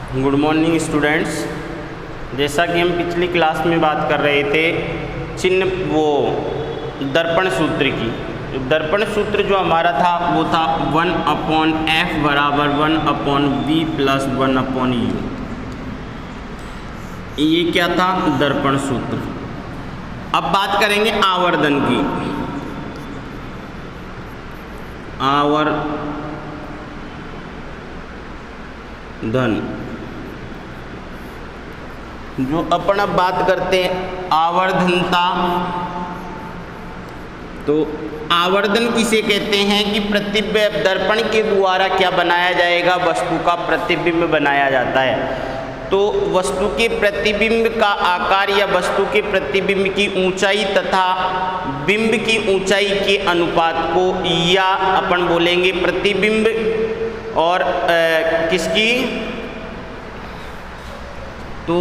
Good morning students. जैसा कि हम पिछली क्लास में बात कर रहे थे दर्पण सूत्र की। दर्पण सूत्र जो हमारा था वो था 1/f बराबर 1/v प्लस 1/u। ये क्या था? दर्पण सूत्र। अब बात करेंगे आवर्धन की। आवर्धन जो अपन अब बात करते हैं आवर्धनता। तो आवर्धन किसे कहते हैं कि प्रतिबिंब दर्पण के द्वारा क्या बनाया जाएगा? वस्तु का प्रतिबिंब बनाया जाता है। तो वस्तु के प्रतिबिंब का आकार या वस्तु के प्रतिबिंब की ऊंचाई तथा बिंब की ऊंचाई के अनुपात को या अपन बोलेंगे प्रतिबिंब और किसकी, तो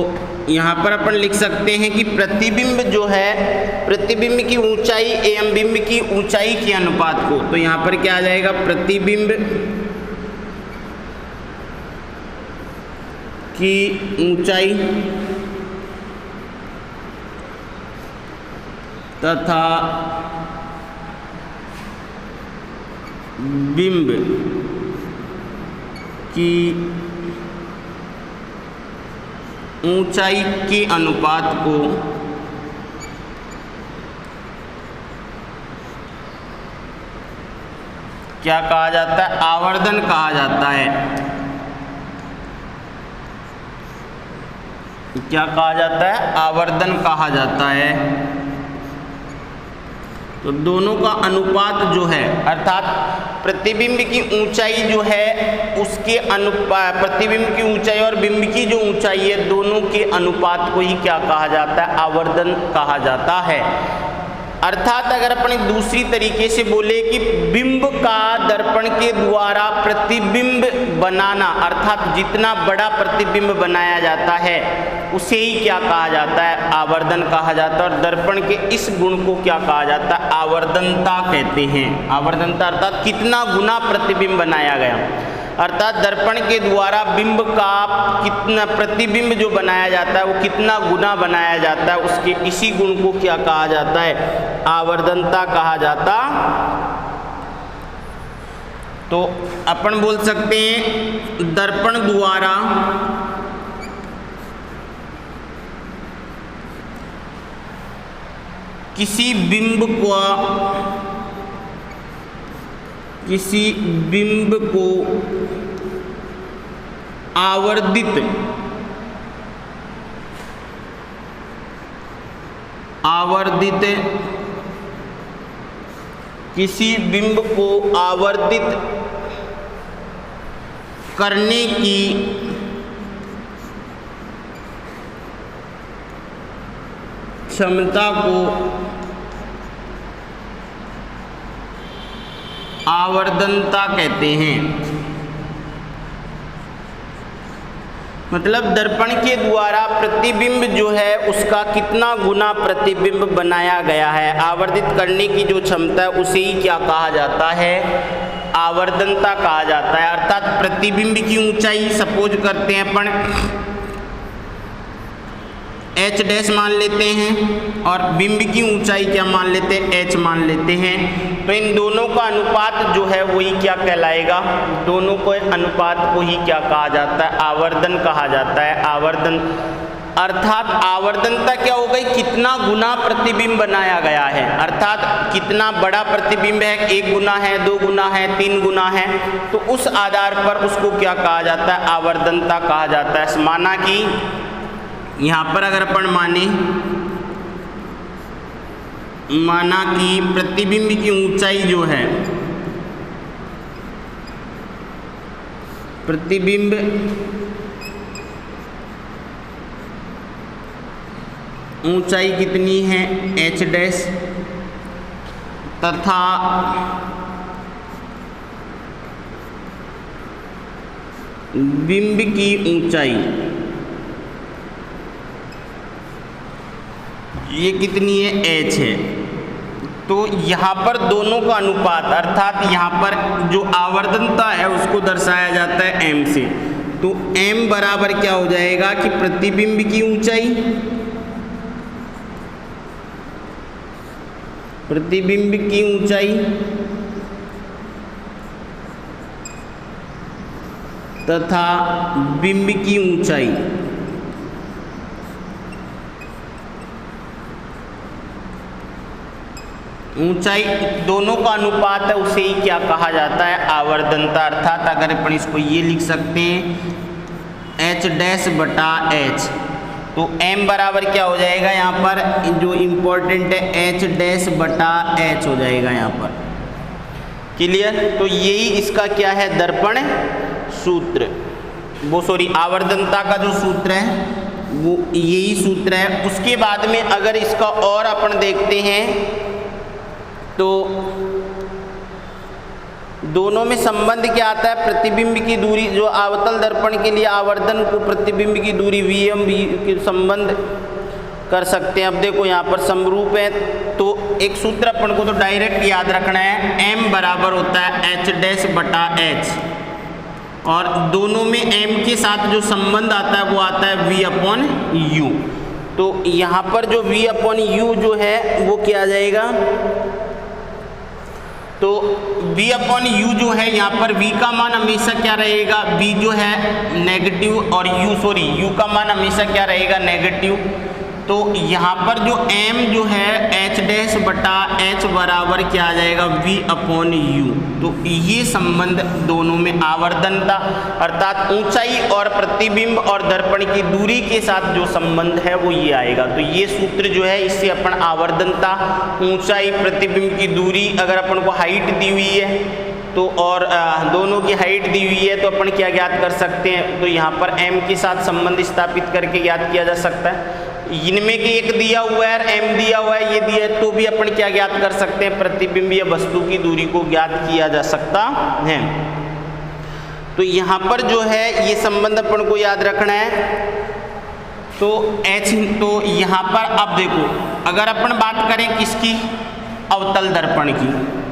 यहाँ पर अपन लिख सकते हैं कि प्रतिबिंब जो है प्रतिबिंब की ऊंचाई एवं बिंब की ऊंचाई के अनुपात को। तो यहाँ पर क्या आ जाएगा? प्रतिबिंब की ऊंचाई तथा बिंब की ऊंचाई के अनुपात को क्या कहा जाता है? आवर्धन कहा जाता है। क्या कहा जाता है? आवर्धन कहा जाता है। तो दोनों का अनुपात जो है अर्थात प्रतिबिंब की ऊंचाई जो है उसके अनुपात, प्रतिबिंब की ऊंचाई और बिंब की जो ऊंचाई है दोनों के अनुपात को ही क्या कहा जाता है? आवर्धन कहा जाता है। अर्थात अगर अपने दूसरी तरीके से बोले कि बिंब का दर्पण के द्वारा प्रतिबिंब बनाना, अर्थात जितना बड़ा प्रतिबिंब बनाया जाता है उसे ही क्या कहा जाता है? आवर्धन कहा जाता है। और दर्पण के इस गुण को क्या कहा जाता है? आवर्धनता कहते हैं। आवर्धनता अर्थात कितना गुना प्रतिबिंब बनाया गया, अर्थात दर्पण के द्वारा बिंब का कितना प्रतिबिंब जो बनाया जाता है वो कितना गुना बनाया जाता है, उसके इसी गुण को क्या कहा जाता है? आवर्धनता कहा जाता। तो अपन बोल सकते हैं दर्पण द्वारा किसी बिंब को आवर्धित किसी बिंब को आवर्धित करने की क्षमता को आवर्धनता कहते हैं। मतलब दर्पण के द्वारा प्रतिबिंब जो है उसका कितना गुना प्रतिबिंब बनाया गया है, आवर्धित करने की जो क्षमता है उसे ही क्या कहा जाता है? आवर्धनता कहा जाता है। अर्थात प्रतिबिंब की ऊंचाई सपोज करते हैं अपन h डैश मान लेते हैं और बिंब की ऊंचाई क्या मान लेते हैं? h मान लेते हैं। तो इन दोनों का अनुपात जो है वही क्या कहलाएगा? दोनों को अनुपात को ही क्या कहा जाता है? आवर्धन कहा जाता है। आवर्धन अर्थात आवर्धनता क्या हो गई? कितना गुना प्रतिबिंब बनाया गया है, अर्थात कितना बड़ा प्रतिबिंब है, 1 गुना है, 2 गुना है, 3 गुना है, तो उस आधार पर उसको क्या कहा जाता है? आवर्धनता कहा जाता है। माना कि यहाँ पर अगर अपन माना कि प्रतिबिंब की ऊंचाई जो है, प्रतिबिंब ऊंचाई कितनी है? h डैश तथा बिंब की ऊंचाई ये कितनी है? h है। तो यहाँ पर दोनों का अनुपात अर्थात यहाँ पर जो आवर्धनता है उसको दर्शाया जाता है m से। तो तो m बराबर क्या हो जाएगा कि प्रतिबिंब की ऊंचाई, प्रतिबिंब की ऊंचाई तथा बिंब की ऊंचाई दोनों का अनुपात है, उसे ही क्या कहा जाता है, आवर्धनता। अर्थात अगर अपन इसको ये लिख सकते हैं h डैश बटा h, तो m बराबर क्या हो जाएगा यहाँ पर, जो इम्पोर्टेंट है h डैश बटा h हो जाएगा यहाँ पर। क्लियर? तो यही इसका क्या है, दर्पण सूत्र, वो सॉरी आवर्धनता का जो सूत्र है वो यही सूत्र है। उसके बाद में अगर इसका और अपन देखते हैं तो दोनों में संबंध क्या आता है, प्रतिबिंब की दूरी, जो अवतल दर्पण के लिए आवर्धन को प्रतिबिंब की दूरी Vm के संबंध कर सकते हैं। अब देखो यहाँ पर समरूप है, तो एक सूत्र अपन को तो डायरेक्ट याद रखना है, m बराबर होता है h डैश बटा h, और दोनों में m के साथ जो संबंध आता है वो आता है v अपॉन u। तो यहाँ पर जो v अपॉन u जो है वो क्या आ जाएगा, तो v अपॉन u जो है यहाँ पर v का मान हमेशा क्या रहेगा, v जो है नेगेटिव, और u का मान हमेशा क्या रहेगा, नेगेटिव। तो यहाँ पर जो m जो है h डैश बटा h बराबर क्या आ जाएगा, v अपॉन u। तो ये संबंध दोनों में आवर्धनता अर्थात ऊंचाई और प्रतिबिंब और दर्पण की दूरी के साथ जो संबंध है वो ये आएगा। तो ये सूत्र जो है, इससे अपन आवर्धनता, ऊंचाई, प्रतिबिंब की दूरी, अगर अपन को हाइट दी हुई है तो और दोनों की हाइट दी हुई है तो अपन क्या ज्ञात कर सकते हैं, तो यहाँ पर m के साथ संबंध स्थापित करके ज्ञात किया जा सकता है। इनमें के एक दिया हुआ है, m दिया हुआ है, ये दिया है, तो भी अपन क्या ज्ञात कर सकते हैं, प्रतिबिंब या वस्तु की दूरी को ज्ञात किया जा सकता है। तो यहाँ पर जो है ये संबंध अपन को याद रखना है। तो h, तो यहाँ पर अब देखो, अगर अपन बात करें किसकी, अवतल दर्पण की,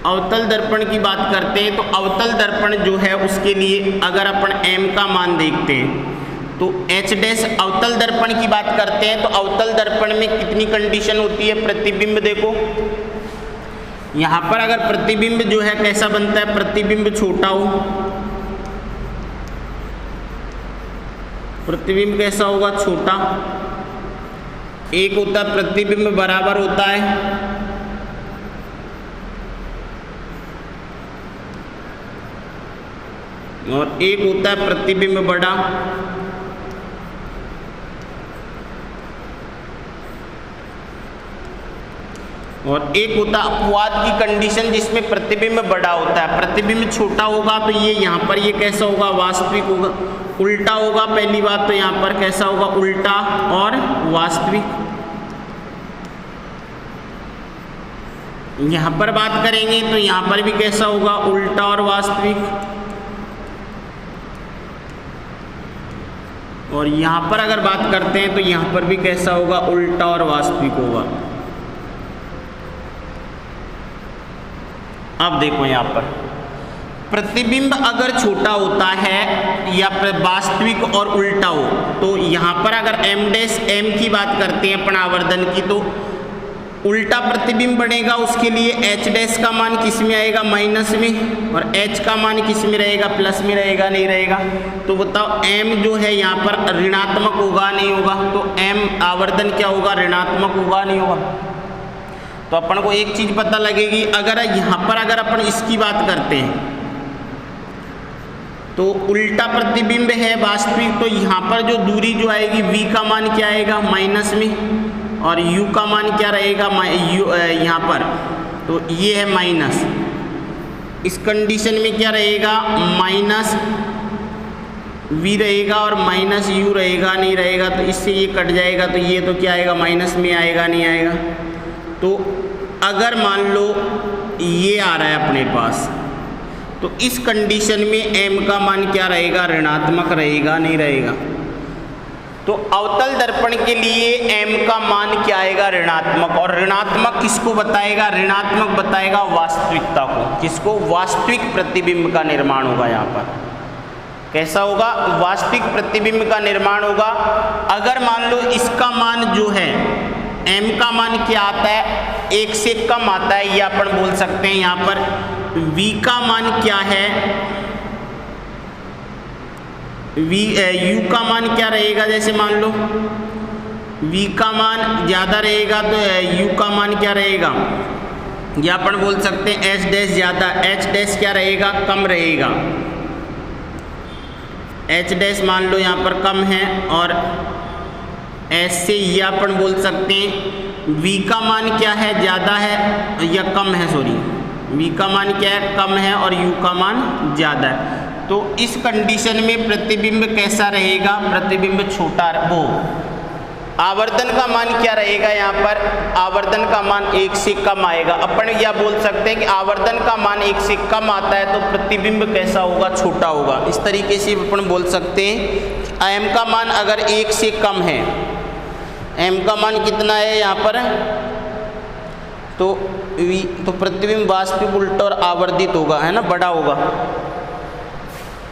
अवतल दर्पण की बात करते हैं, तो अवतल दर्पण जो है उसके लिए अगर अपन m का मान देखते हैं तो h डैश, अवतल दर्पण की बात करते हैं तो अवतल दर्पण में कितनी कंडीशन होती है, प्रतिबिंब देखो यहाँ पर अगर प्रतिबिंब जो है कैसा बनता है, प्रतिबिंब छोटा हो, प्रतिबिंब कैसा होगा, छोटा। एक होता है प्रतिबिंब बराबर होता है, और एक होता है प्रतिबिंब बड़ा। और एक होता है अपवाद की कंडीशन जिसमें प्रतिबिंब बड़ा होता है। प्रतिबिंब छोटा होगा तो ये यहाँ पर ये कैसा होगा, वास्तविक होगा, उल्टा होगा। पहली बात तो यहाँ पर कैसा होगा, उल्टा और वास्तविक। यहाँ पर बात करेंगे तो यहाँ पर भी कैसा होगा, उल्टा और वास्तविक। और यहाँ पर अगर बात करते हैं तो यहाँ पर भी कैसा होगा, उल्टा और वास्तविक होगा। अब देखो यहाँ पर प्रतिबिंब अगर छोटा होता है या वास्तविक और उल्टा हो तो यहाँ पर अगर m डैश m की बात करते हैं अपन आवर्धन की, तो उल्टा प्रतिबिंब बनेगा, उसके लिए h डैश का मान किस में आएगा, माइनस में, और h का मान किस में रहेगा, प्लस में रहेगा, नहीं रहेगा। तो बताओ m जो है यहाँ पर ऋणात्मक होगा, नहीं होगा। तो m आवर्धन क्या होगा, ऋणात्मक होगा, नहीं होगा। तो अपन को एक चीज पता लगेगी, अगर यहाँ पर अगर अपन इसकी बात करते हैं तो उल्टा प्रतिबिंब है वास्तविक, तो यहाँ पर जो दूरी जो आएगी v का मान क्या आएगा, माइनस में, और u का मान क्या रहेगा, यहाँ पर तो ये है माइनस। इस कंडीशन में क्या रहेगा, माइनस v रहेगा और माइनस u रहेगा, नहीं रहेगा। तो इससे ये कट जाएगा, तो ये तो क्या आएगा, माइनस में आएगा, नहीं आएगा। तो अगर मान लो ये आ रहा है अपने पास, तो इस कंडीशन में m का मान क्या रहेगा, ऋणात्मक रहेगा, नहीं रहेगा। तो अवतल दर्पण के लिए m का मान क्या आएगा? ऋणात्मक। और ऋणात्मक किसको बताएगा? ऋणात्मक बताएगा वास्तविकता को। किसको? वास्तविक प्रतिबिंब का निर्माण होगा। यहाँ पर कैसा होगा? वास्तविक प्रतिबिंब का निर्माण होगा। अगर मान लो इसका मान जो है m का मान क्या आता है? 1 से कम आता है, या अपन बोल सकते हैं यहाँ पर v का मान क्या है? u का मान क्या रहेगा? जैसे मान लो v का मान ज़्यादा रहेगा तो u का मान क्या रहेगा? या अपन बोल सकते हैं h डैश ज़्यादा, h डैश क्या रहेगा? कम रहेगा। h डैश मान लो यहाँ पर कम है, और ऐसे ये अपन बोल सकते हैं v का मान क्या है? ज़्यादा है या कम है? सॉरी, v का मान क्या है? कम है, और u का मान ज़्यादा है। तो इस कंडीशन में प्रतिबिंब कैसा रहेगा? प्रतिबिंब छोटा, वो आवर्धन का मान क्या रहेगा? यहाँ पर आवर्धन का मान 1 से कम आएगा। अपन यह बोल सकते हैं कि आवर्धन का मान 1 से कम आता है तो प्रतिबिंब कैसा होगा? छोटा होगा। इस तरीके से अपन बोल सकते हैं m का मान अगर 1 से कम है, m का मान कितना है यहाँ पर? तो प्रतिबिंब वास्तविक, उल्टा और आवर्धित होगा, है ना, बड़ा होगा।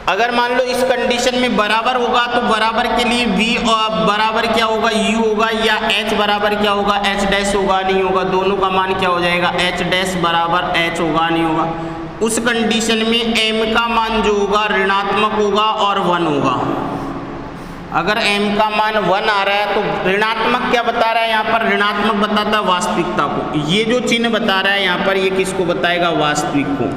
अगर मान लो इस कंडीशन में बराबर होगा तो बराबर के लिए v और बराबर क्या होगा? u होगा, या h बराबर क्या होगा? h डैश होगा, नहीं होगा। दोनों का मान क्या हो जाएगा? h डैश बराबर h होगा, नहीं होगा। उस कंडीशन में m का मान जो होगा ऋणात्मक होगा और 1 होगा। अगर m का मान 1 आ रहा है तो ऋणात्मक क्या बता रहा है? यहाँ पर ऋणात्मक बताता है वास्तविकता को। ये जो चिन्ह बता रहा है यहाँ पर, ये किसको बताएगा? वास्तविक को।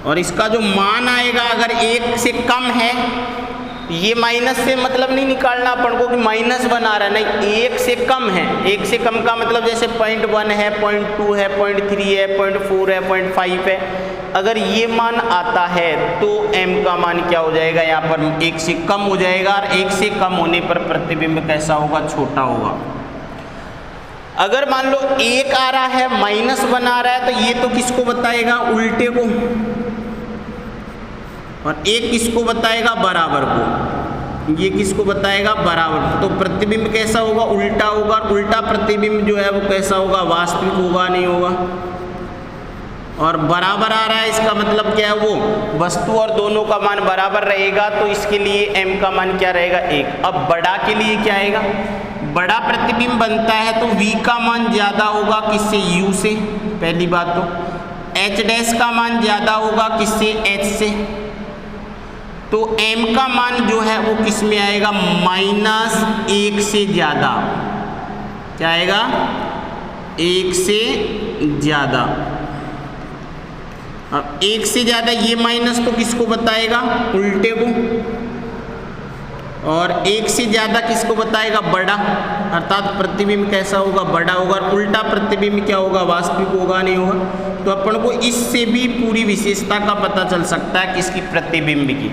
और इसका जो मान आएगा अगर 1 से कम है, ये माइनस से मतलब नहीं निकालना अपन को कि -1 आ रहा है, नहीं, 1 से कम है। 1 से कम का मतलब जैसे 0.1 है, 0.2 है, 0.3 है, 0.4 है, 0.5 है। अगर ये मान आता है तो m का मान क्या हो जाएगा? यहाँ पर 1 से कम हो जाएगा, और 1 से कम होने पर प्रतिबिंब कैसा होगा? छोटा होगा। अगर मान लो 1 आ रहा है, -1 आ रहा है, तो ये तो किसको बताएगा? उल्टे को। और 1 किसको बताएगा? बराबर को। ये किसको बताएगा? बराबर। तो प्रतिबिंब कैसा होगा? उल्टा होगा। उल्टा प्रतिबिंब जो है वो कैसा होगा? वास्तविक होगा, नहीं होगा। और बराबर आ रहा है, इसका मतलब क्या है? वो वस्तु और दोनों का मान बराबर रहेगा, तो इसके लिए m का मान क्या रहेगा? 1। अब बड़ा के लिए क्या आएगा? बड़ा प्रतिबिंब बनता है तो v का मान ज़्यादा होगा, किससे? u से। पहली बात तो h डैश का मान ज़्यादा होगा, किससे? h से। तो m का मान जो है वो किस में आएगा? -1 से ज़्यादा। क्या आएगा? 1 से ज़्यादा। अब 1 से ज़्यादा, ये माइनस तो किसको बताएगा? उल्टे को। और 1 से ज़्यादा किसको बताएगा? बड़ा। अर्थात प्रतिबिंब कैसा होगा? बड़ा होगा। उल्टा प्रतिबिंब क्या होगा? वास्तविक होगा, नहीं होगा। तो अपन को इससे भी पूरी विशेषता का पता चल सकता है किसकी? प्रतिबिंब की।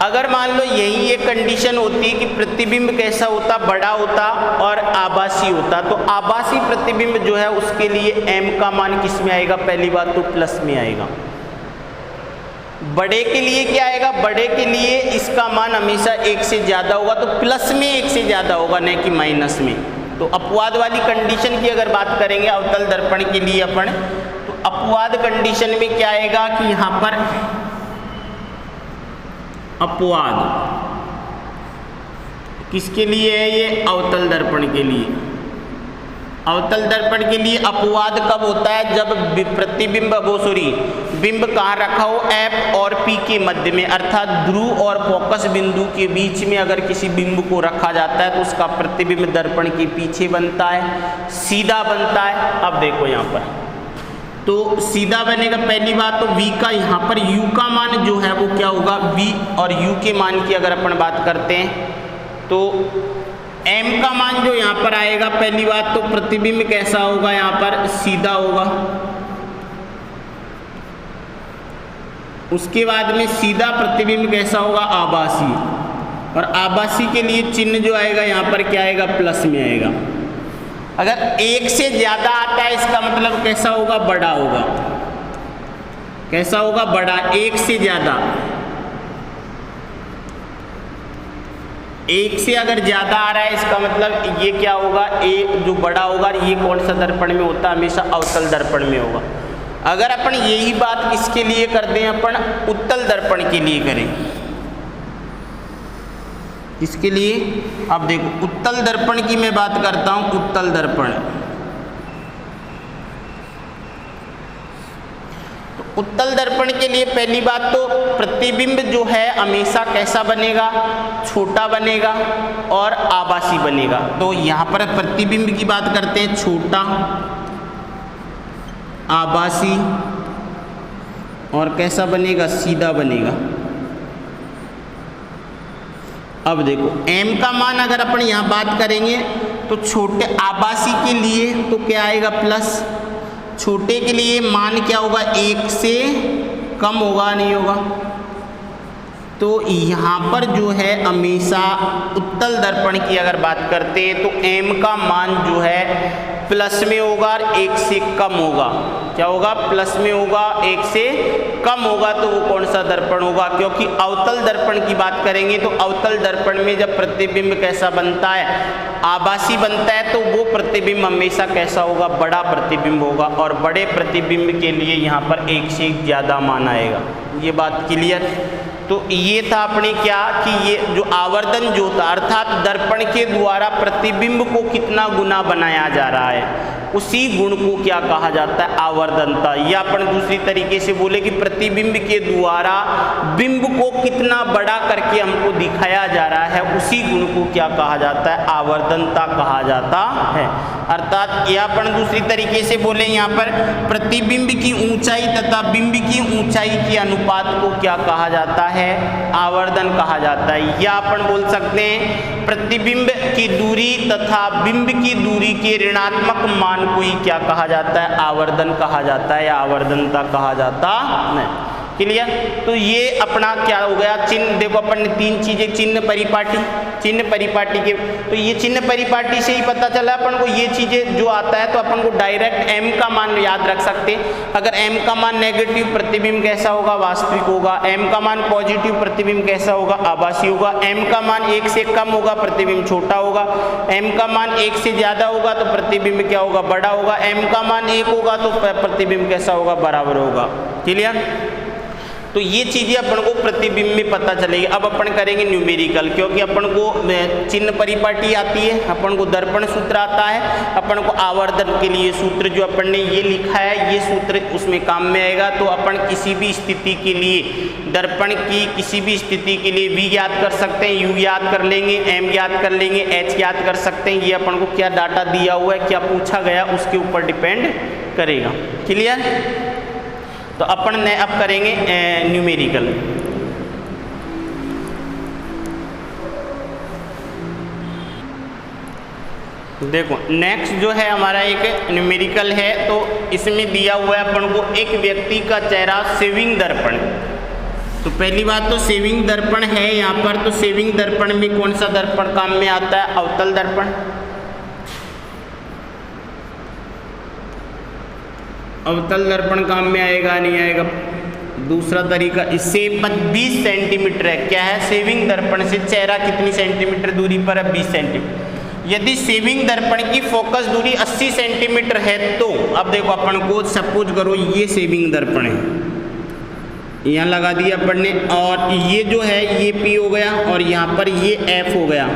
अगर मान लो यही एक कंडीशन होती कि प्रतिबिंब कैसा होता? बड़ा होता और आभासी होता, तो आभासी प्रतिबिंब जो है उसके लिए m का मान किस में आएगा? पहली बात तो प्लस में आएगा। बड़े के लिए क्या आएगा? बड़े के लिए इसका मान हमेशा 1 से ज़्यादा होगा, तो प्लस में 1 से ज़्यादा होगा, न कि माइनस में। तो अपवाद वाली कंडीशन की अगर बात करेंगे अवतल दर्पण के लिए अपन, तो अपवाद कंडीशन में क्या आएगा कि यहाँ पर अपवाद किसके लिए है? ये अवतल दर्पण के लिए। अवतल दर्पण के लिए अपवाद कब होता है? जब प्रतिबिंब बिंब कहाँ रखा हो? F और P के मध्य में, अर्थात ध्रुव और फोकस बिंदु के बीच में अगर किसी बिंब को रखा जाता है तो उसका प्रतिबिंब दर्पण के पीछे बनता है, सीधा बनता है। अब देखो यहाँ पर तो सीधा बनेगा। पहली बात तो v का यहाँ पर u का मान जो है वो क्या होगा? v और u के मान की अगर अपन बात करते हैं तो m का मान जो यहाँ पर आएगा, पहली बात तो प्रतिबिंब कैसा होगा? यहाँ पर सीधा होगा। उसके बाद में सीधा प्रतिबिंब कैसा होगा? आभासी। और आभासी के लिए चिन्ह जो आएगा यहाँ पर क्या आएगा? प्लस में आएगा। अगर 1 से ज़्यादा आता है इसका मतलब कैसा होगा? बड़ा होगा। कैसा होगा? बड़ा। 1 से ज़्यादा 1 से अगर ज़्यादा आ रहा है इसका मतलब ये क्या होगा, ए जो बड़ा होगा ये कौन सा दर्पण में होता है, हमेशा अवतल दर्पण में होगा। अगर अपन यही बात किसके लिए कर दें, अपन उत्तल दर्पण के लिए करें, इसके लिए अब देखो उत्तल दर्पण की मैं बात करता हूं, उत्तल दर्पण। तो उत्तल दर्पण के लिए पहली बात तो प्रतिबिंब जो है हमेशा कैसा बनेगा, छोटा बनेगा और आभासी बनेगा। तो यहां पर प्रतिबिंब की बात करते हैं, छोटा, आभासी और कैसा बनेगा, सीधा बनेगा। अब देखो m का मान अगर अपन यहाँ बात करेंगे तो छोटे आभासी के लिए तो क्या आएगा प्लस, छोटे के लिए मान क्या होगा 1 से कम होगा, नहीं होगा। तो यहाँ पर जो है हमेशा उत्तल दर्पण की अगर बात करते हैं तो m का मान जो है प्लस में होगा और 1 से कम होगा। क्या होगा, प्लस में होगा, 1 से कम होगा। तो वो कौन सा दर्पण होगा, क्योंकि अवतल दर्पण की बात करेंगे तो अवतल दर्पण में जब प्रतिबिंब कैसा बनता है, आभासी बनता है, तो वो प्रतिबिंब हमेशा कैसा होगा, बड़ा प्रतिबिंब होगा। और बड़े प्रतिबिंब के लिए यहाँ पर 1 से ज़्यादा मान आएगा। ये बात क्लियर। तो ये था अपने क्या कि ये जो आवर्धन जो था, अर्थात दर्पण के द्वारा प्रतिबिंब को कितना गुना बनाया जा रहा है, उसी गुण को क्या कहा जाता है, आवर्धनता। या अपन दूसरी तरीके से बोले कि प्रतिबिंब के द्वारा बिंब को कितना बड़ा करके हमको दिखाया जा रहा है, उसी गुण को क्या कहा जाता है, आवर्धनता कहा जाता है। अर्थात या अपन दूसरी तरीके से बोले यहाँ पर प्रतिबिंब की ऊंचाई तथा बिंब की ऊंचाई के अनुपात को क्या कहा जाता है, आवर्धन कहा जाता है। या अपन बोल सकते हैं प्रतिबिंब की दूरी तथा बिंब की दूरी के ऋणात्मक मान को ही क्या कहा जाता है, आवर्धन कहा जाता है या आवर्धनता कहा जाता है। क्लियर। तो ये अपना क्या हो गया, चिन्ह। देखो अपन ने 3 चीजें, चिन्ह परिपाटी, चिन्ह परिपाटी के, तो ये चिन्ह परिपाटी से ही पता चला अपन को ये चीजें जो आता है। तो अपन को डायरेक्ट m का मान याद रख सकते हैं। अगर m का मान नेगेटिव, प्रतिबिंब कैसा होगा, वास्तविक होगा। m का मान पॉजिटिव, प्रतिबिंब कैसा होगा, आभासी होगा। m का मान 1 से कम होगा, प्रतिबिंब छोटा होगा। m का मान 1 से ज्यादा होगा तो प्रतिबिंब क्या होगा, बड़ा होगा। m का मान 1 होगा तो प्रतिबिंब कैसा होगा, बराबर होगा। क्लियर। तो ये चीज़ें अपन को प्रतिबिंब में पता चलेगी। अब अपन करेंगे न्यूमेरिकल, क्योंकि अपन को चिन्ह परिपाटी आती है, अपन को दर्पण सूत्र आता है, अपन को आवर्धन के लिए सूत्र जो अपन ने ये लिखा है, ये सूत्र उसमें काम में आएगा। तो अपन किसी भी स्थिति के लिए, दर्पण की किसी भी स्थिति के लिए v याद कर सकते हैं, u याद कर लेंगे, m याद कर लेंगे, h याद कर सकते हैं। ये अपन को क्या डाटा दिया हुआ है, क्या पूछा गया, उसके ऊपर डिपेंड करेगा। क्लियर। तो अपन ने अब करेंगे न्यूमेरिकल। देखो नेक्स्ट जो है हमारा एक न्यूमेरिकल है। तो इसमें दिया हुआ है अपन को एक व्यक्ति का चेहरा सेविंग दर्पण। तो पहली बात तो सेविंग दर्पण है यहाँ पर। तो सेविंग दर्पण में कौन सा दर्पण काम में आता है, अवतल दर्पण। अवतल दर्पण काम में आएगा, नहीं आएगा। दूसरा तरीका, इससे 20 सेंटीमीटर है, क्या है, सेविंग दर्पण से चेहरा कितनी सेंटीमीटर दूरी पर है, 20 सेंटीमीटर। यदि सेविंग दर्पण की फोकस दूरी 80 सेंटीमीटर है तो अब देखो अपन को सपोज करो ये सेविंग दर्पण है, यहाँ लगा दिया अपन ने, और ये जो है ये P हो गया और यहाँ पर ये F हो गया।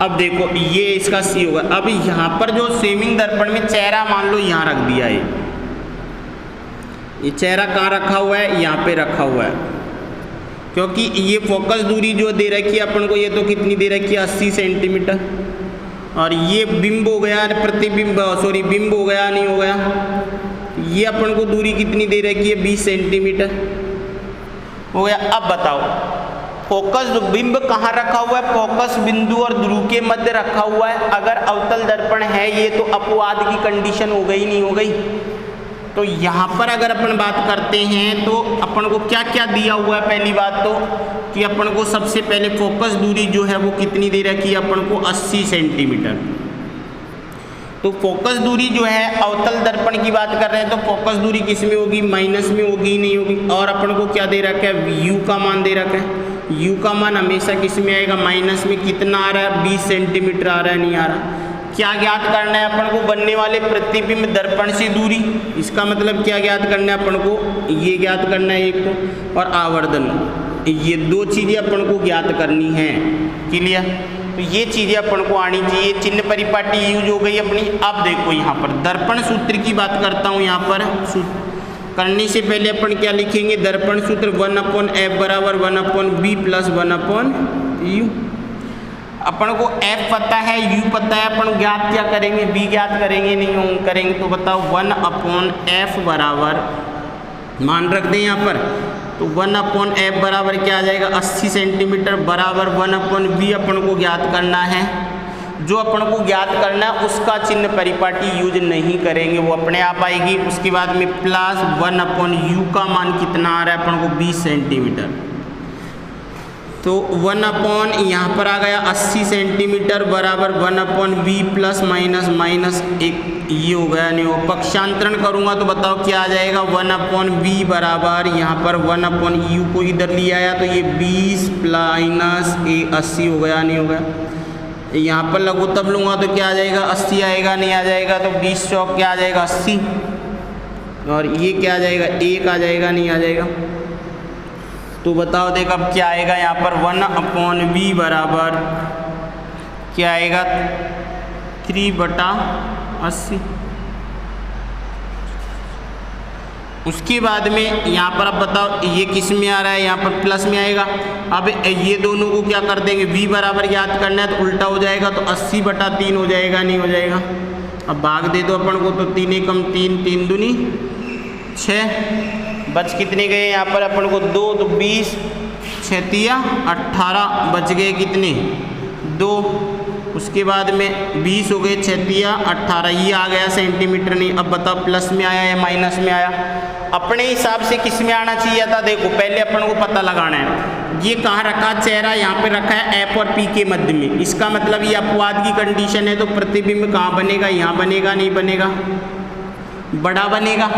अब देखो ये इसका C होगा। अब यहाँ पर जो सेविंग दर्पण में चेहरा मान लो यहाँ रख दिया है, ये चेहरा कहाँ रखा हुआ है, यहाँ पे रखा हुआ है, क्योंकि ये फोकस दूरी जो दे रखी है अपन को, ये तो कितनी दे रखी है, 80 सेंटीमीटर। और ये बिंब हो गया, प्रतिबिंब सॉरी बिंब हो गया, नहीं हो गया, ये अपन को दूरी कितनी दे रखी है, 20 सेंटीमीटर हो गया। अब बताओ फोकस बिंब कहाँ रखा हुआ है, फोकस बिंदु और ध्रुव के मध्य रखा हुआ है। अगर अवतल दर्पण है ये तो अपवाद की कंडीशन हो गई, नहीं हो गई। तो यहाँ पर अगर अपन बात करते हैं तो अपन को क्या क्या दिया हुआ है, पहली बात तो कि अपन को सबसे पहले फोकस दूरी जो है वो कितनी दे रखी है, अपन को 80 सेंटीमीटर। तो फोकस दूरी जो है अवतल दर्पण की बात कर रहे हैं तो फोकस दूरी किस में होगी, माइनस में होगी, नहीं होगी। और अपन को क्या दे रखा है, u का मान दे रखा है, u का मान हमेशा किस में आएगा, माइनस में। कितना आ रहा है, 20 सेंटीमीटर आ रहा है, नहीं आ रहा। क्या ज्ञात करना है अपन को, बनने वाले प्रतिबिंब दर्पण से दूरी। इसका मतलब क्या ज्ञात करना है अपन को, ये ज्ञात करना है एक तो, और आवर्धन, ये दो चीज़ें अपन को ज्ञात करनी है। क्लियर, तो ये चीज़ें अपन को आनी चाहिए। चिन्ह परिपाटी यूज हो गई अपनी। अब देखो यहाँ पर दर्पण सूत्र की बात करता हूँ। यहाँ पर करने से पहले अपन क्या लिखेंगे, दर्पण सूत्र 1/f बराबर 1/b प्लस 1/u। अपन को f पता है, u पता है, अपन ज्ञात क्या करेंगे, b ज्ञात करेंगे, नहीं करेंगे तो बताओ 1/f बराबर, मान रख दें यहाँ पर, तो 1/f बराबर क्या आ जाएगा, 80 सेंटीमीटर बराबर 1/b अपन को ज्ञात करना है। जो अपन को ज्ञात करना है उसका चिन्ह परिपाटी यूज नहीं करेंगे, वो अपने आप आएगी। उसके बाद में प्लस 1/u का मान कितना आ रहा है अपन को, 20 सेंटीमीटर। तो 1/ यहाँ पर आ गया 80 सेंटीमीटर बराबर 1/b प्लस माइनस माइनस एक, ये हो गया नहीं हो। पक्षांतरण करूँगा तो बताओ क्या आ जाएगा, 1/b बराबर यहाँ पर 1/u को इधर लिया आया तो ये 20 प्लस 80 हो गया, नहीं हो गया। यहाँ पर लघुत्तम लूँगा तो क्या आ जाएगा, 80 आएगा, नहीं आ जाएगा। तो 20 चौक क्या आ जाएगा, 80, और ये क्या आ जाएगा, 1 आ जाएगा, नहीं आ जाएगा। तो बताओ देख अब क्या आएगा यहाँ पर, 1/b बराबर क्या आएगा, 3/80। उसके बाद में यहाँ पर अब बताओ ये किस में आ रहा है, यहाँ पर प्लस में आएगा। अब ये दोनों को क्या कर देंगे, v बराबर याद करना है तो उल्टा हो जाएगा, तो 80/3 हो जाएगा, नहीं हो जाएगा। अब भाग दे दो अपन को, तो 3 एकम 3, 3 दूनी 6, बच कितने गए यहाँ पर अपन को 2, तो 20, 6 तिया 18, बच गए कितने 2। उसके बाद में 20 हो गए, 6 तिया 18, ये आ गया सेंटीमीटर, नहीं। अब बताओ प्लस में आया या माइनस में आया, अपने हिसाब से किस में आना चाहिए था। देखो पहले अपन को पता लगाना है, ये कहाँ रखा चेहरा, यहाँ पे रखा है f और p के मध्य में। इसका मतलब ये अपवाद की कंडीशन है, तो प्रतिबिंब कहाँ बनेगा, यहाँ बनेगा, नहीं बनेगा, बड़ा बनेगा।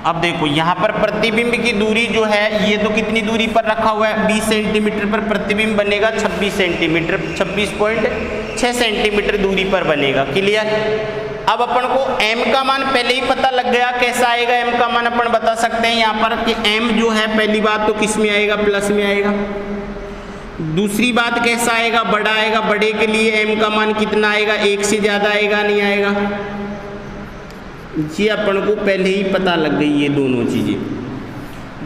अब देखो यहाँ पर प्रतिबिंब की दूरी जो है, ये तो कितनी दूरी पर रखा हुआ है, 20 सेंटीमीटर पर प्रतिबिंब बनेगा 26 सेंटीमीटर, 26.6 सेंटीमीटर दूरी पर बनेगा। क्लियर। अब अपन को m का मान पहले ही पता लग गया, कैसा आएगा m का मान अपन बता सकते हैं यहाँ पर कि m जो है पहली बात तो किस में आएगा, प्लस में आएगा। दूसरी बात कैसा आएगा, बड़ा आएगा। बड़े के लिए m का मान कितना आएगा, 1 से ज़्यादा आएगा, नहीं आएगा। ये अपन को पहले ही पता लग गई ये दोनों चीज़ें।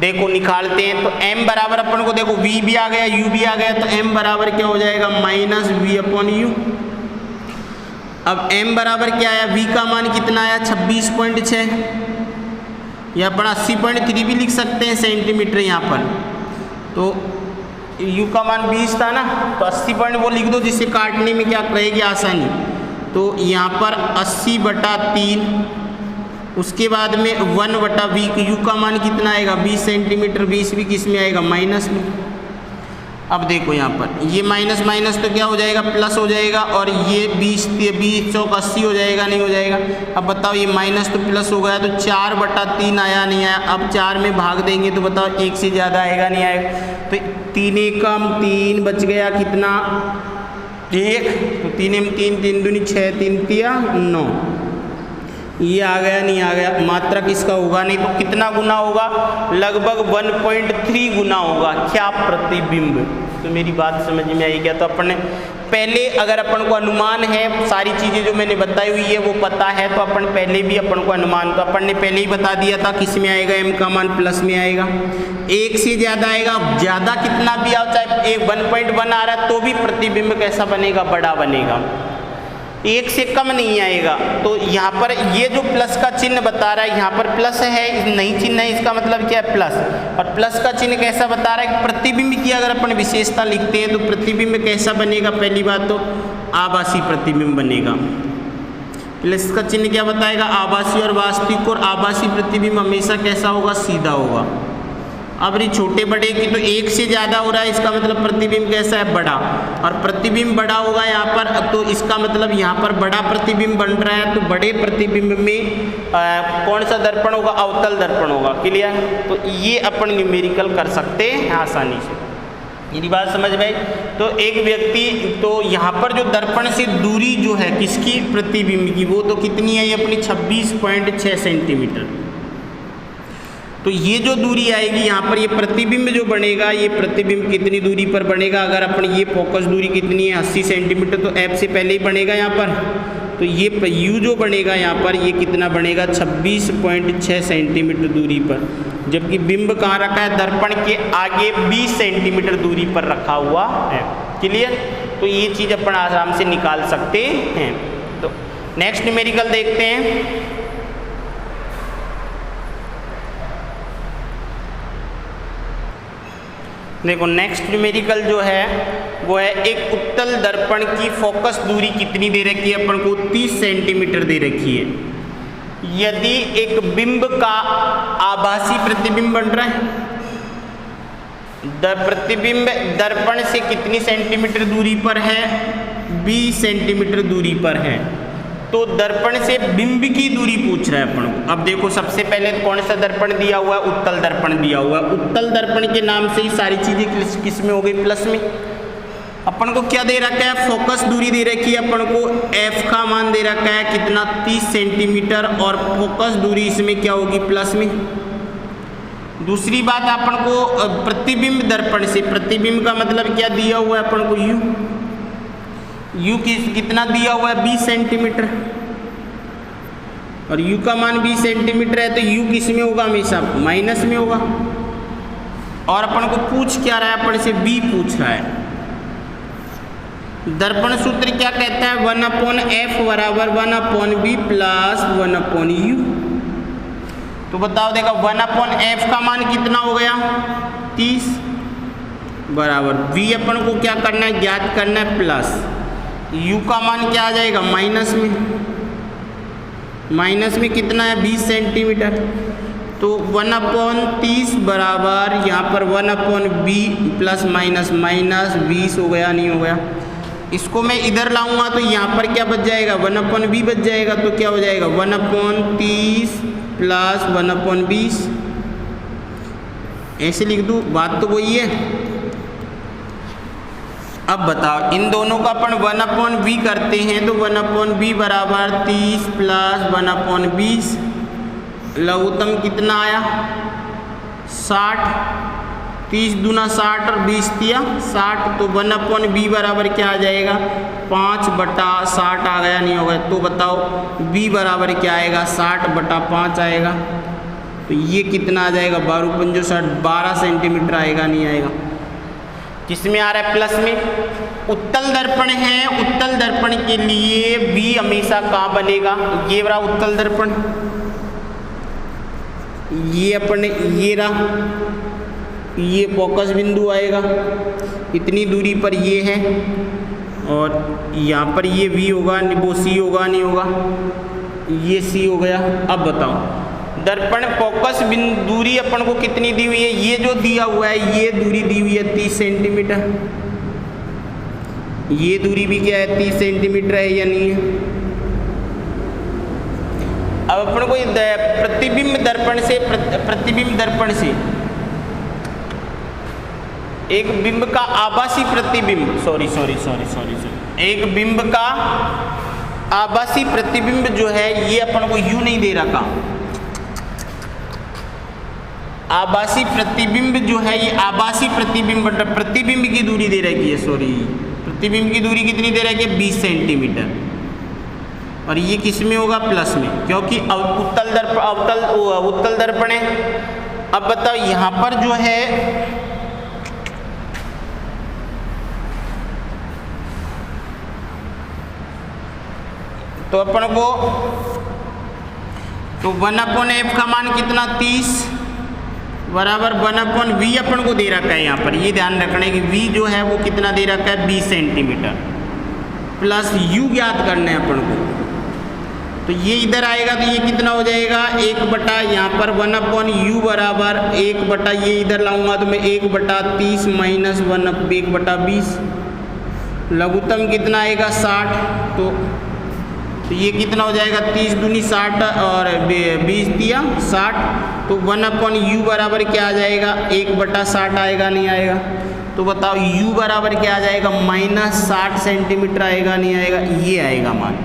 देखो निकालते हैं, तो m बराबर अपन को देखो v भी आ गया, u भी आ गया, तो m बराबर क्या हो जाएगा, -v/u। अब m बराबर क्या आया, v का मान कितना आया, 26.6, या अपन 80.3 भी लिख सकते हैं सेंटीमीटर यहाँ पर। तो u का मान 20 था ना, तो 80 वो लिख दो, जिससे काटने में क्या रहेगी आसानी। तो यहाँ पर 80/3, उसके बाद में 1/v, u का मान कितना आएगा, 20 सेंटीमीटर, 20 भी किस में आएगा, माइनस में। अब देखो यहाँ पर ये माइनस माइनस तो क्या हो जाएगा, प्लस हो जाएगा, और ये 20 चौक 80 हो जाएगा, नहीं हो जाएगा। अब बताओ ये माइनस तो प्लस हो गया, तो 4/3 आया, नहीं आया। अब 4 में भाग देंगे तो बताओ 1 से ज़्यादा आएगा, नहीं आएगा। तो 3 एकम 3 बच गया, कितना 1, तो 3 में 3, 3 दूनी 6, 3 तिया 9, ये आ गया, नहीं आ गया। मात्रक इसका होगा नहीं, तो कितना गुना होगा, लगभग 1.3 गुना होगा क्या, प्रतिबिंब। तो मेरी बात समझ में आई क्या। तो अपन पहले अगर अपन को अनुमान है, सारी चीज़ें जो मैंने बताई हुई है वो पता है, तो अपन पहले भी अपन को अनुमान, तो अपन ने पहले ही बता दिया था किस में आएगा, m का मान प्लस में आएगा। 1 से ज़्यादा आएगा, ज़्यादा कितना भी आओ, चाहे 1.1 आ रहा है तो भी प्रतिबिंब कैसा बनेगा, बड़ा बनेगा। 1 से कम नहीं आएगा। तो यहाँ पर ये जो प्लस का चिन्ह बता रहा है, यहाँ पर प्लस है, नहीं चिन्ह है, इसका मतलब क्या है, प्लस। और प्लस का चिन्ह कैसा बता रहा है कि प्रतिबिंब की अगर अपन विशेषता लिखते हैं तो प्रतिबिंब कैसा बनेगा, पहली बात तो आभासी प्रतिबिंब बनेगा। प्लस का चिन्ह क्या बताएगा, आभासी और वास्तविक। और आभासी प्रतिबिंब हमेशा कैसा होगा, सीधा होगा। अब ये छोटे बड़े की तो एक से ज़्यादा हो रहा है, इसका मतलब प्रतिबिंब कैसा है, बड़ा। और प्रतिबिंब बड़ा होगा यहाँ पर, तो इसका मतलब यहाँ पर बड़ा प्रतिबिंब बन रहा है, तो बड़े प्रतिबिंब में कौन सा दर्पण होगा, अवतल दर्पण होगा। क्लियर? तो ये अपन न्यूमेरिकल कर सकते हैं आसानी से। मेरी बात समझ में आई? तो एक व्यक्ति, तो यहाँ पर जो दर्पण से दूरी जो है किसकी, प्रतिबिंब की, वो तो कितनी है, ये अपनी 26.6 सेंटीमीटर। तो ये जो दूरी आएगी यहाँ पर, ये प्रतिबिंब जो बनेगा, ये प्रतिबिंब कितनी दूरी पर बनेगा, अगर अपन ये फोकस दूरी कितनी है 80 सेंटीमीटर, तो एफ से पहले ही बनेगा यहाँ पर, तो ये यू जो बनेगा यहाँ पर, ये कितना बनेगा 26.6 सेंटीमीटर दूरी पर। जबकि बिंब कहाँ रखा है, दर्पण के आगे 20 सेंटीमीटर दूरी पर रखा हुआ है। क्लियर? तो ये चीज़ अपन आराम से निकाल सकते हैं। तो नेक्स्ट न्यूमेरिकल देखते हैं। देखो नेक्स्ट न्यूमेरिकल जो है वो है, एक उत्तल दर्पण की फोकस दूरी कितनी दे रखी है अपन को, 30 सेंटीमीटर दे रखी है। यदि एक बिंब का आभासी प्रतिबिंब बन रहा है, प्रतिबिंब दर्पण से कितनी सेंटीमीटर दूरी पर है, 20 सेंटीमीटर दूरी पर है, तो दर्पण से बिंब की दूरी पूछ रहा है अपन को। अब देखो सबसे पहले कौन सा दर्पण दिया हुआ है, उत्तल दर्पण दिया हुआ है। उत्तल दर्पण के नाम से ही सारी चीजें किस में हो गई, प्लस में। अपन को क्या दे रखा है, फोकस दूरी दे रखी है अपन को, एफ का मान दे रखा है कितना, 30 सेंटीमीटर, और फोकस दूरी इसमें क्या होगी, प्लस में। दूसरी बात अपन को प्रतिबिंब दर्पण से, प्रतिबिंब का मतलब क्या दिया हुआ है अपन को, यू, यू कितना दिया हुआ है, 20 सेंटीमीटर, और यू का मान 20 सेंटीमीटर है, तो यू किस में होगा, हमेशा माइनस में होगा। और अपन को पूछ क्या रहा है, अपन से बी पूछ रहा है। दर्पण सूत्र क्या कहता है, 1/f बराबर 1/b प्लस 1/u। तो बताओ, देखा 1/f का मान कितना हो गया, 30, बराबर v अपन को क्या करना है, ज्ञात करना है, प्लस u का मान क्या आ जाएगा, माइनस में। माइनस में कितना है, 20 सेंटीमीटर, तो 1/30 बराबर यहाँ पर 1/b प्लस माइनस माइनस 20 हो गया, नहीं हो गया। इसको मैं इधर लाऊंगा तो यहाँ पर क्या बच जाएगा, 1/b बच जाएगा, तो क्या हो जाएगा 1/30 प्लस 1/20, ऐसे लिख दूँ, बात तो वही है। अब बताओ, इन दोनों का अपन 1/v करते हैं, तो 1/v बराबर 30 प्लस 1/20, लघुत्तम कितना आया, 60, 30 दूना 60 और 20 दिया 60, तो 1/b बराबर क्या आ जाएगा, 5/60 आ गया, नहीं होगा। तो बताओ b बराबर क्या आएगा, 60/5 आएगा, तो ये कितना आ जाएगा, 12 सेंटीमीटर आएगा, नहीं आएगा। किसमें आ रहा है, प्लस में। उत्तल दर्पण है, उत्तल दर्पण के लिए b हमेशा कहाँ बनेगा, ये रहा उत्तल दर्पण, ये अपने ये रहा, ये फोकस बिंदु आएगा, इतनी दूरी पर ये है, और यहाँ पर ये v होगा, वो c होगा, नहीं होगा, ये c हो गया। अब बताओ, दर्पण फोकस बिंदु दूरी अपन को कितनी दी हुई है, ये जो दिया हुआ है, ये दूरी दी हुई है 30 सेंटीमीटर, ये दूरी भी क्या है, 30 सेंटीमीटर है या नहीं है। अब अपन को प्रतिबिंब दर्पण से, प्रतिबिंब दर्पण से एक बिंब का आभासी प्रतिबिंब, एक बिंब का आभासी प्रतिबिंब जो है, ये अपन को u नहीं दे रखा। आभासी प्रतिबिंब जो है, ये आभासी प्रतिबिंब, प्रतिबिंब की दूरी दे रखी है, प्रतिबिंब की दूरी कितनी दे रखी है, 20 सेंटीमीटर, और ये किस में होगा, प्लस में, क्योंकि उत्तल दर्पण है। अब बताओ यहाँ पर जो है, तो अपन को तो 1/f का मान कितना, 30 बराबर 1/v अपन को दे रखा है। यहाँ पर ये ध्यान रखना है कि v जो है वो कितना दे रखा है, 20 सेंटीमीटर, प्लस u ज्ञात करना है अपन को। तो ये इधर आएगा तो ये कितना हो जाएगा 1 यहाँ पर 1/u बराबर 1 ये इधर लाऊंगा तो मैं 1/30 माइनस 1/20। लघुत्तम कितना आएगा 60। तो ये कितना हो जाएगा 30 दूनी 60 और 20 दिया 60। तो 1/u बराबर क्या आ जाएगा 1/60 आएगा नहीं आएगा। तो बताओ u बराबर क्या आ जाएगा -60 सेंटीमीटर आएगा नहीं आएगा, ये आएगा मान।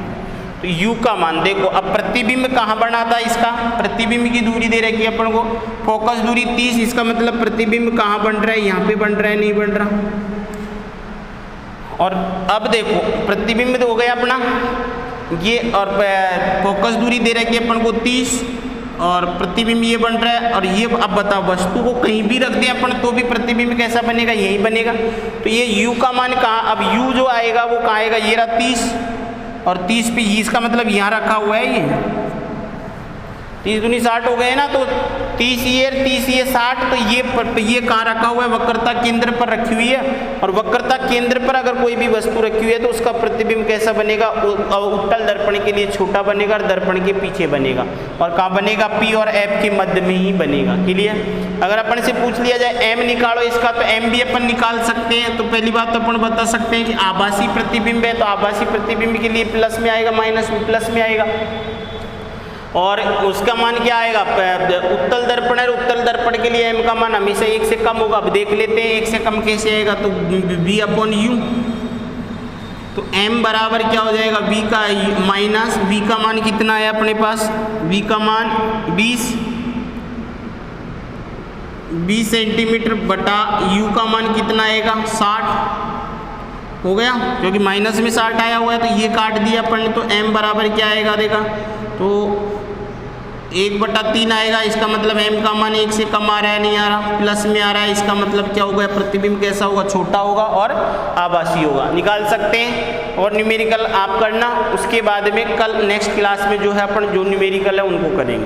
तो u का मान देखो, अब प्रतिबिंब कहाँ बना था इसका, प्रतिबिंब की दूरी दे रखी है अपन को, फोकस दूरी 30, इसका मतलब प्रतिबिंब कहाँ बन रहा है, यहाँ पे बन रहा है नहीं बन रहा। और अब देखो प्रतिबिंब हो गया अपना ये, और फोकस दूरी दे रखी है अपन को 30 और प्रतिबिंब ये बन रहा है। और ये अब बताओ वस्तु को कहीं भी रख दें अपन तो भी प्रतिबिंब कैसा बनेगा, यही बनेगा। तो ये u का मान कहाँ, अब u जो आएगा वो कहाँ आएगा, ये रहा 30 और 30 पे इसका मतलब यहाँ रखा हुआ है, ये 30 दूनी 60 हो गए ना। तो 30 ये 60, तो ये कहाँ रखा हुआ है, वक्रता केंद्र पर रखी हुई है। और वक्रता केंद्र पर अगर कोई भी वस्तु रखी हुई है तो उसका प्रतिबिंब कैसा बनेगा, उत्तल दर्पण के लिए छोटा बनेगा और दर्पण के पीछे बनेगा। और कहाँ बनेगा, P और F के मध्य में ही बनेगा। क्लियर। अगर अपन से पूछ लिया जाए m निकालो इसका, तो m भी अपन निकाल सकते हैं। तो पहली बात तो अपन बता सकते हैं कि आभासी प्रतिबिंब है, तो आभासी प्रतिबिंब के लिए प्लस में आएगा, माइनस में प्लस में आएगा। और उसका मान क्या आएगा, उत्तल दर्पण है, उत्तल दर्पण के लिए m का मान हमेशा 1 से कम होगा। अब देख लेते हैं 1 से कम कैसे आएगा। तो v/u, तो m बराबर क्या हो जाएगा, v का माइनस v का मान कितना है अपने पास, v का मान 20 सेंटीमीटर बटा u का मान कितना आएगा 60 हो गया, क्योंकि माइनस में 60 आया हुआ है। तो ये काट दिया अपन ने, तो m बराबर क्या आएगा देखा, तो 1/3 आएगा। इसका मतलब m का मान 1 से कम आ रहा है, नहीं आ रहा, प्लस में आ रहा है। इसका मतलब क्या होगा, प्रतिबिंब कैसा होगा, छोटा होगा और आभासी होगा। निकाल सकते हैं। और न्यूमेरिकल आप करना, उसके बाद में कल नेक्स्ट क्लास में जो है अपन जो न्यूमेरिकल है उनको करेंगे।